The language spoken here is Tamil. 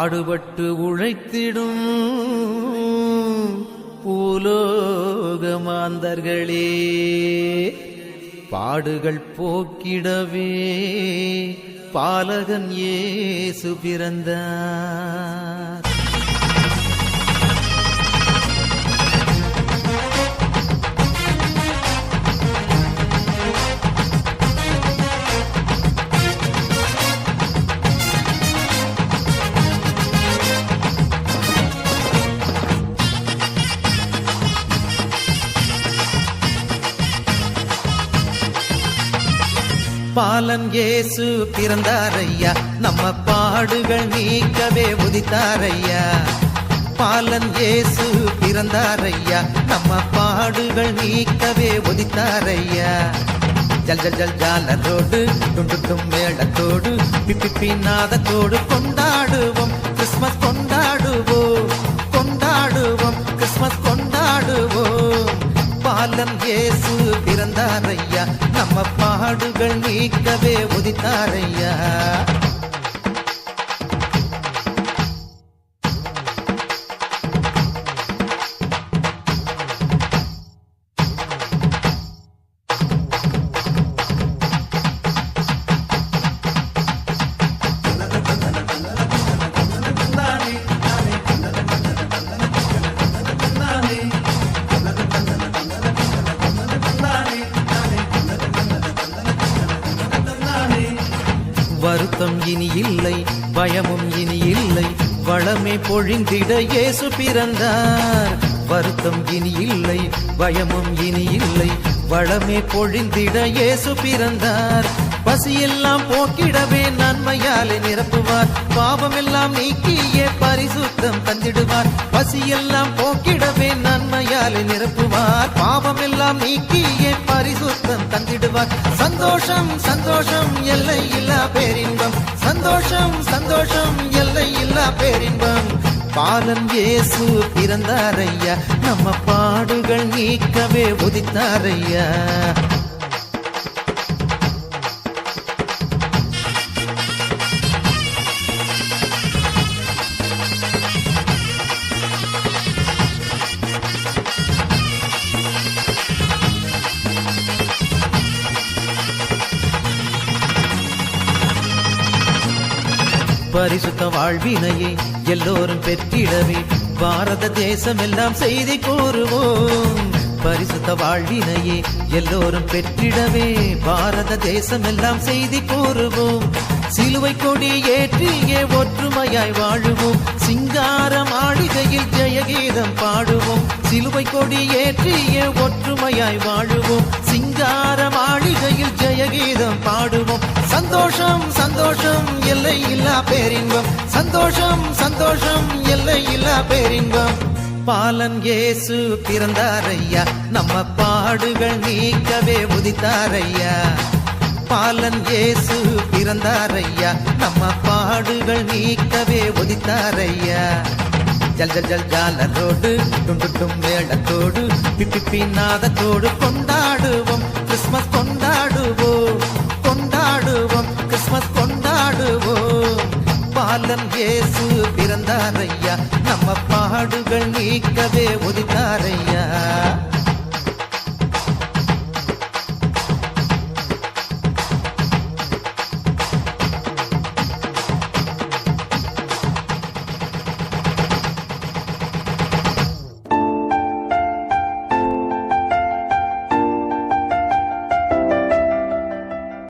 பாடுபட்டு உழைத்திடும் பூலோக மாந்தர்களே, பாடுகள் போக்கிடவே பாலகன் இயேசு பிறந்தார். பாலன் இயேசு பிறந்தாரையா, நம்ம பாடுகள் நீக்கவே உதித்தாரையா. பாலன் இயேசு பிறந்தாரையா, நம்ம பாடுகள் நீக்கவே உதித்தாரையா. ஜல் ஜல் ஜல் ஜாலரோடு டுண்டும் மேளத்தோடு பிப்பி நாதத்தோடு கொண்டாடுவோம் கிறிஸ்மஸ் கொண்டாடுவோம், கொண்டாடுவோம் கிறிஸ்மஸ் கொண்டாடுவோம். பாலன் இயேசு பிறந்தாரையா, நம்ம பாடுகள் நீக்கவே உதித்தாரையா. வருத்தம் இனி இல்லை, பயமும் இனி இல்லை, வளமே பொழிந்திட இயேசு பிறந்தார். வருத்தம் இனி இல்லை, பயமும் இனி இல்லை, வளமே பொழிந்திட இயேசு பிறந்தார். பசியெல்லாம் போக்கிடவே நன்மையாலே நிரப்புவார், பாவமெல்லாம் நீக்கியே பரிசுத்தம் தந்திடுவார். பசியெல்லாம் போக்கிடவே நன்மையாலே நிரப்புவார், பாவமெல்லாம் நீக்கியே பரிசுத்தம் தந்திடுவார். சந்தோஷம் சந்தோஷம் எல்லை இல்லா பேரின்பம், சந்தோஷம் சந்தோஷம் எல்லை இல்லா பேரின்பம். பாலன் இயேசு பிறந்தாரையா, நம்ம பாடுகள் நீக்கவே உதித்தாரையா. பரிசுத்த வாழ்வினையே எல்லோரும் பெற்றிடவே பாரத தேசம் எல்லாம் செய்தி கூறுவோம். பரிசுத்த வாழ்வினையே எல்லோரும் பெற்றிடவே பாரத தேசம் எல்லாம் செய்தி கூறுவோம். சிலுவை கொடி ஏற்றியே ஒற்றுமையாய் வாழுவோம், சிங்கார மாளிகையில் ஜெயகீதம் பாடுவோம். சிலுவை கொடி ஏற்றியே ஒற்றுமையாய் வாழுவோம், சிங்கார மாளிகையில் ஜெயகீதம் பாடுவோம். சந்தோஷம் சந்தோஷம் எல்லை இல்லா பேரின்பம், சந்தோஷம் சந்தோஷம் எல்லை இல்லா பேரின்பம். பாலன் இயேசு பிறந்தாரையா, நம்ம பாடுகள் நீக்கவே உதித்தாரையா. பாலன் இயேசு பிறந்தாரையா, நம்ம பாடுகள் நீக்கவே உதித்தாரையா. ஜல் ஜல் ஜல் ஜாலரோடு டுண்டும் மேளத்தோடு பிப்பி நாதத்தோடு கொண்டாடுவோம் கிறிஸ்மஸ் கொண்டாடுவோம், கொண்டாடுவோம் கிறிஸ்மஸ் கொண்டாடுவோம். பாலன் இயேசு பிறந்தாரையா, நம்ம பாடுகள் நீக்கவே உதித்தாரையா.